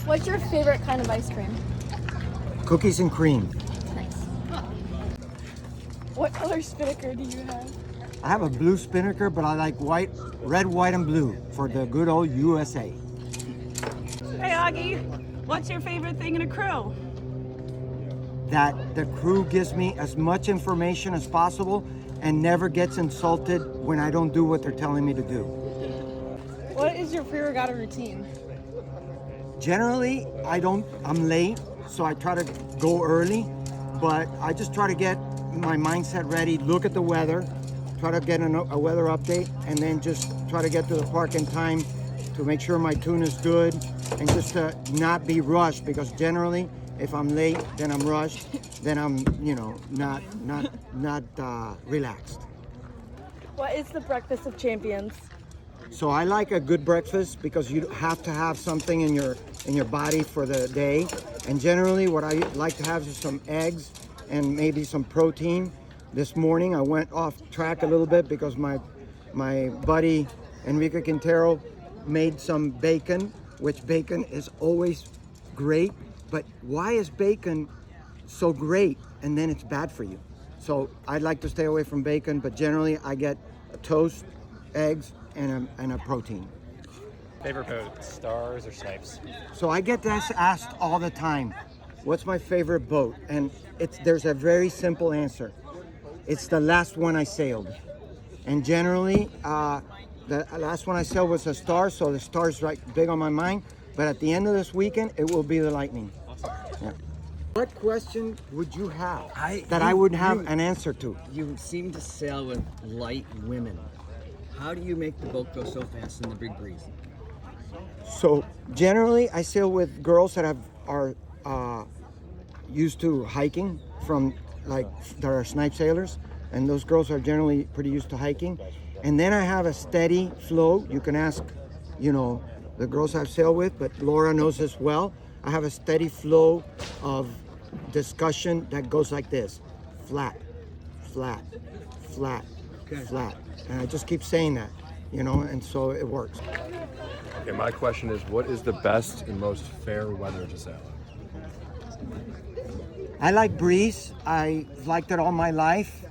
What's your favorite kind of ice cream? Cookies and cream. Nice. What color spinnaker do you have? I have a blue spinnaker, but I like white, red, white, and blue for the good old USA. Hey Augie, what's your favorite thing in a crew? That the crew gives me as much information as possible and never gets insulted when I don't do what they're telling me to do. What is your pre-regatta routine? Generally, I'm late, so I try to go early, but I just try to get my mindset ready, look at the weather, try to get a weather update, and then just try to get to the park in time to make sure my tune is good and just to not be rushed, because generally if I'm late, then I'm rushed, then I'm, not relaxed. What is the breakfast of champions? So I like a good breakfast because you have to have something in your body for the day. And generally what I like to have is some eggs and maybe some protein. This morning I went off track a little bit because my buddy Enrique Quintero made some bacon, which bacon is always great, but why is bacon so great and then it's bad for you? So I'd like to stay away from bacon, but generally I get a toast, eggs, and a protein. Favorite boat, stars or snipes? So I get this asked all the time, what's my favorite boat? And there's a very simple answer. It's the last one I sailed. And generally, the last one I sailed was a star, so the star's right big on my mind. But at the end of this weekend, it will be the Lightning. Yeah. What question would you have I would have an answer to? You seem to sail with light women. How do you make the boat go so fast in the big breeze? So generally, I sail with girls that are used to hiking, that are snipe sailors, and those girls are generally pretty used to hiking. And then I have a steady flow. You can ask, the girls I've sailed with, but Laura knows this well. I have a steady flow of discussion that goes like this: flat, flat, flat, flat. And I just keep saying that, and so it works. Okay, my question is, what is the best and most fair weather to sail? I like breeze. I've liked it all my life.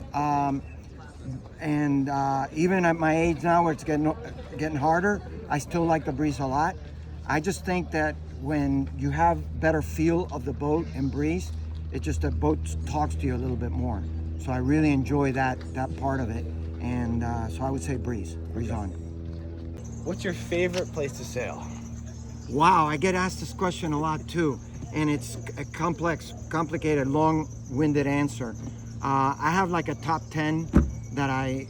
And even at my age now where it's getting harder, I still like the breeze a lot. I just think that when you have better feel of the boat and breeze, it's just the boat talks to you a little bit more. So I really enjoy that part of it. And so I would say breeze on. What's your favorite place to sail? Wow, I get asked this question a lot too. And it's a complicated, long-winded answer. I have like a top 10 that I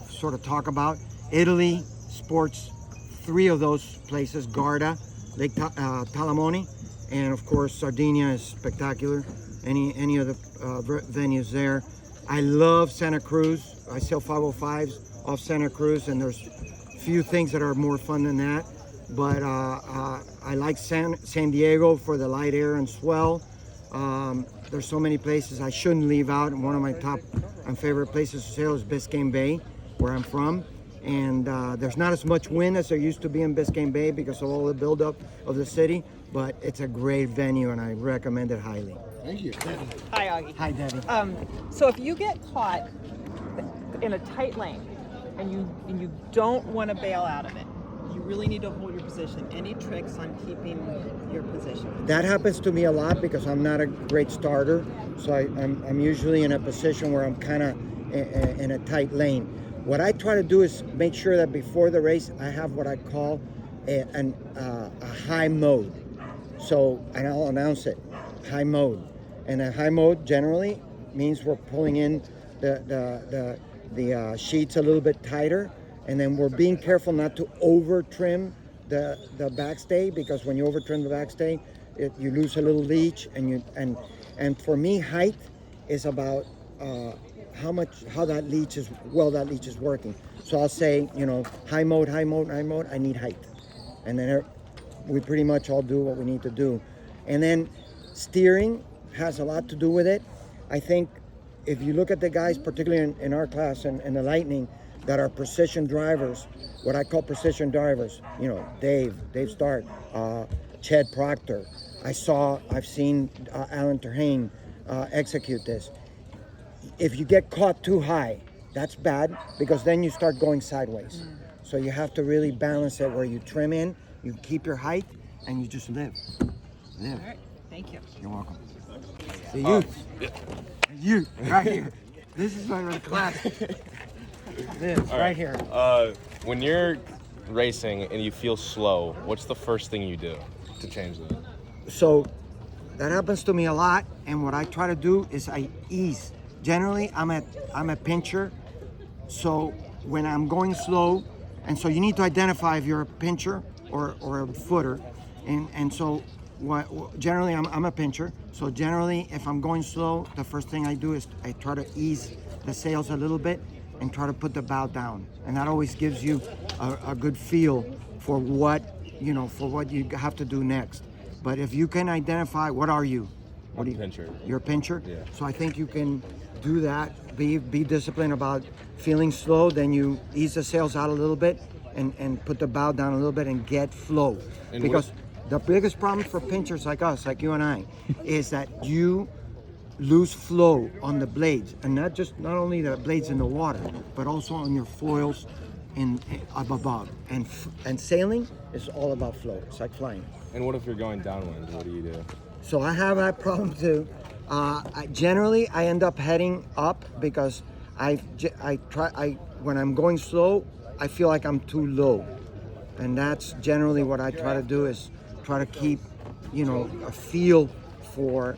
sort of talk about. Italy sports 3 of those places: Garda, Lake Talamoni, and of course Sardinia is spectacular. Any of the venues there. I love Santa Cruz. I sail 505s off Santa Cruz, and there's few things that are more fun than that. But I like San Diego for the light air and swell. There's so many places I shouldn't leave out, and one of my top and favorite places to sail is Biscayne Bay, where I'm from. And there's not as much wind as there used to be in Biscayne Bay because of all the buildup of the city, but it's a great venue and I recommend it highly. Thank you. Hi Augie. Hi, Debbie. So if you get caught in a tight lane and you don't want to bail out of it, you really need to hold your position. Any tricks on keeping your position? That happens to me a lot because I'm not a great starter, so I'm usually in a position where I'm kind of in a tight lane. What I try to do is make sure that before the race I have what I call a high mode. So, and I'll announce it, high mode. And a high mode generally means we're pulling in the sheets a little bit tighter, and then we're being careful not to over trim the backstay, because when you over trim the backstay, you lose a little leach, and for me, height is about how that leech is working. So I'll say, high mode, I need height. And then we pretty much all do what we need to do. And then steering has a lot to do with it. I think if you look at the guys, particularly in our class and the Lightning, that are precision drivers, what I call precision drivers, Dave Stark, Ched Proctor. I've seen Alan Terhane execute this. If you get caught too high, that's bad because then you start going sideways. So you have to really balance it where you trim in, you keep your height, and you just live. Live. All right, thank you. You're welcome. See you. You, right here. This is my class. This, right here. When you're racing and you feel slow, what's the first thing you do to change that? So that happens to me a lot, and what I try to do is I ease. Generally, I'm a pincher, so when I'm going slow, and so you need to identify if you're a pincher or a footer, and so generally I'm a pincher. So generally, if I'm going slow, the first thing I do is I try to ease the sails a little bit and try to put the bow down, and that always gives you a good feel for what you have to do next. But if you can identify, what are you? What are you? Pincher. You're a pincher? Yeah. So I think you can do that. Be disciplined about feeling slow, then you ease the sails out a little bit and put the bow down a little bit and get flow. And because the biggest problem for pinchers like us, like you and I, is that you lose flow on the blades, and not only the blades in the water, but also on your foils up above. And sailing is all about flow. It's like flying. And what if you're going downwind? What do you do? So I have that problem too. Generally, I end up heading up because when I'm going slow, I feel like I'm too low, and that's generally what I try to do is try to keep, a feel for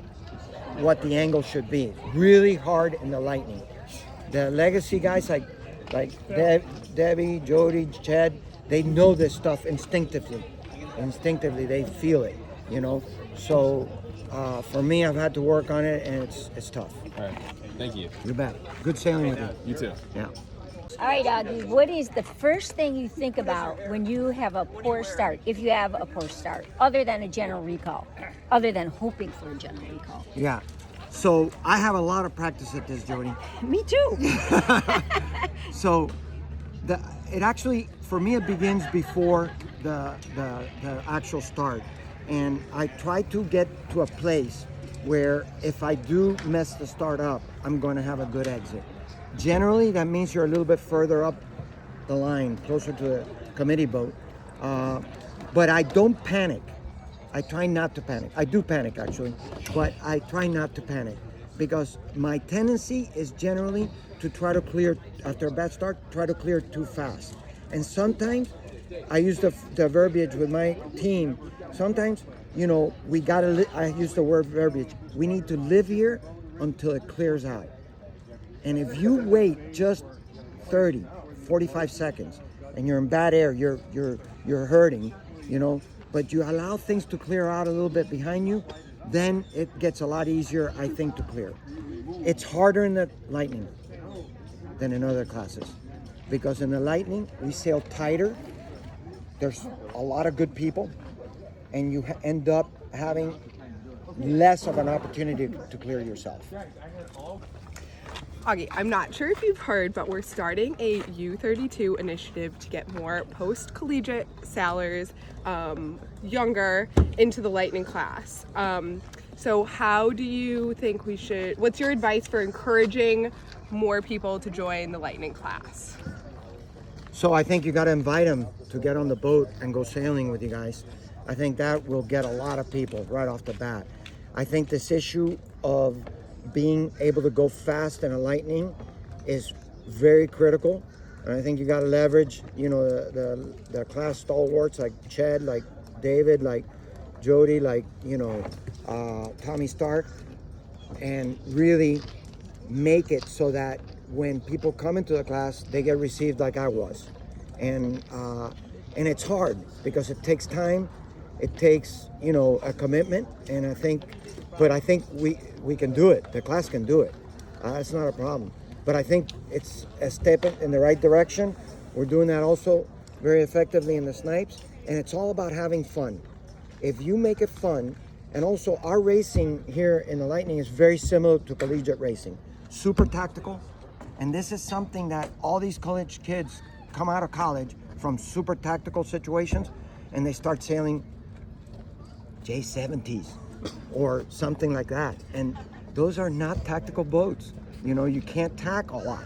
what the angle should be. Really hard in the lightning. The legacy guys like Debbie, Jody, Ched, they know this stuff instinctively. Instinctively, they feel it, So for me, I've had to work on it, and it's tough. All right, thank you. You bet. Good sailing with you. You too. Yeah. All right, Augie, what is the first thing you think about when you have a poor start, if you have a poor start, other than a general recall, other than hoping for a general recall? Yeah. So I have a lot of practice at this, Jody. Me too. So it actually, for me, it begins before the actual start. And I try to get to a place where if I do mess the start up, I'm going to have a good exit. Generally, that means you're a little bit further up the line, closer to the committee boat. But I don't panic. I try not to panic. I do panic, actually, but I try not to panic because my tendency is generally to try to clear, after a bad start, try to clear too fast. And sometimes, I use the verbiage with my team. Sometimes, I use the word verbiage. We need to live here until it clears out. And if you wait just 30, 45 seconds and you're in bad air, you're hurting, but you allow things to clear out a little bit behind you, then it gets a lot easier, I think, to clear. It's harder in the Lightning than in other classes because in the Lightning, we sail tighter. There's a lot of good people, and you end up having less of an opportunity to clear yourself. Augie, I'm not sure if you've heard, but we're starting a U32 initiative to get more post-collegiate sailors, younger, into the Lightning class. So how do you think what's your advice for encouraging more people to join the Lightning class? So I think you got to invite them to get on the boat and go sailing with you guys. I think that will get a lot of people right off the bat. I think this issue of being able to go fast in a Lightning is very critical, and I think you got to leverage, the class stalwarts like Ched, like David, like Jody, like Tommy Stark, and really make it so that when people come into the class, they get received like I was, and it's hard because it takes time, it takes a commitment, and I think we can do it. The class can do it. It's not a problem. But I think it's a step in the right direction. We're doing that also very effectively in the Snipes, and it's all about having fun. If you make it fun, and also our racing here in the Lightning is very similar to collegiate racing. Super tactical, and this is something that all these college kids come out of college from super tactical situations, and they start sailing J70s or something like that. And those are not tactical boats. You know, you can't tack a lot.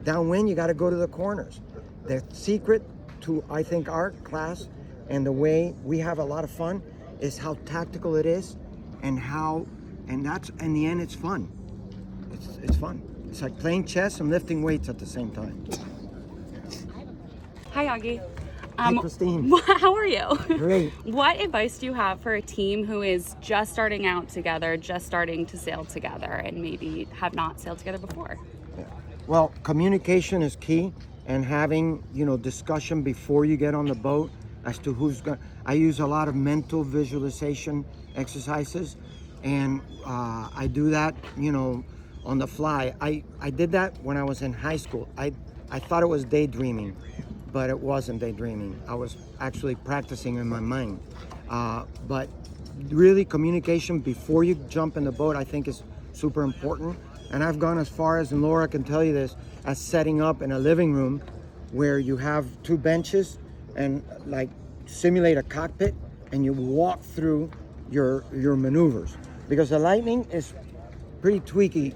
Downwind, you got to go to the corners. The secret to, I think, our class and the way we have a lot of fun is how tactical it is, and that's, in the end, it's fun. It's fun. It's like playing chess and lifting weights at the same time. Hi, Augie. Hey, Christine. How are you? Great. What advice do you have for a team who is just starting out together, just starting to sail together, and maybe have not sailed together before? Yeah. Well, communication is key, and having, discussion before you get on the boat as to who's going. I use a lot of mental visualization exercises, and I do that, on the fly. I did that when I was in high school. I thought it was daydreaming, but it wasn't daydreaming. I was actually practicing in my mind. But really, communication before you jump in the boat, I think, is super important. And I've gone as far as, and Laura can tell you this, as setting up in a living room where you have 2 benches and like simulate a cockpit, and you walk through your maneuvers, because the Lightning is pretty tricky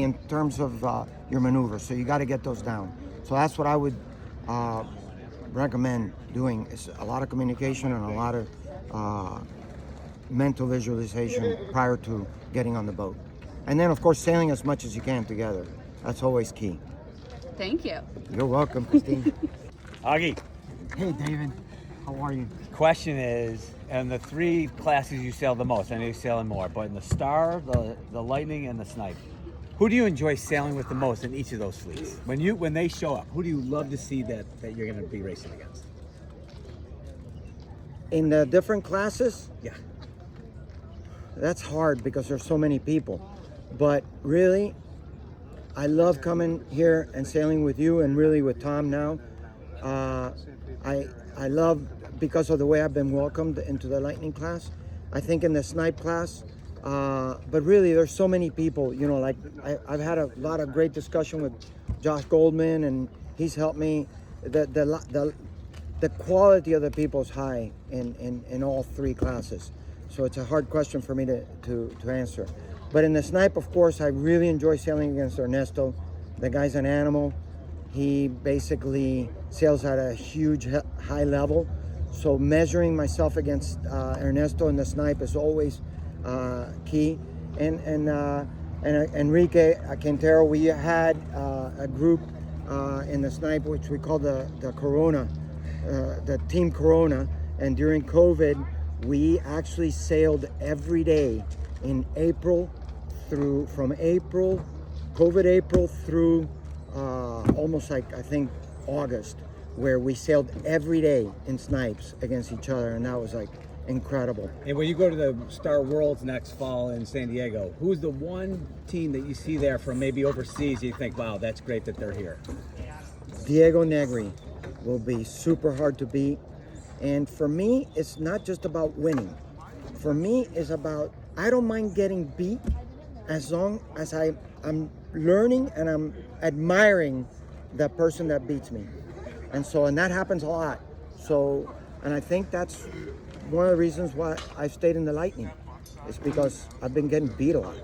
in terms of your maneuvers. So you got to get those down. So that's what I would recommend doing, is a lot of communication and a lot of mental visualization prior to getting on the boat. And then, of course, sailing as much as you can together. That's always key. Thank you. You're welcome, Christine. Augie, Hey, David. How are you? question is, in the 3 classes you sail the most, I know you sail in more, but in the Star, the Lightning, and the Snipe, who do you enjoy sailing with the most in each of those fleets? When they show up, who do you love to see that you're going to be racing against? In the different classes, Yeah. that's hard because there's so many people. But really, I love coming here and sailing with you, and really with Tom now. I love, because of the way I've been welcomed into the Lightning class. I think in the Snipe class, but really there's so many people, like I've had a lot of great discussion with Josh Goldman, and he's helped me. The quality of the people is high in all 3 classes. So it's a hard question for me to answer. But in the Snipe, of course, I really enjoy sailing against Ernesto. The guy's an animal. He basically sails at a huge high level. So measuring myself against Ernesto in the Snipe is always key. And Enrique Quintero, we had a group in the Snipe which we call the Corona, the Team Corona. And during COVID, we actually sailed every day in April through COVID April through almost like, I think, August, where we sailed every day in Snipes against each other, and that was like incredible. And when you go to the Star Worlds next fall in San Diego, who's the one team that you see there from maybe overseas you think, wow, that's great that they're here? Diego Negri will be super hard to beat. And for me, it's not just about winning. For me, it's about, I don't mind getting beat as long as I'm learning and I'm admiring the person that beats me. And that happens a lot. So, and I think that's one of the reasons why I've stayed in the Lightning. It's because I've been getting beat a lot.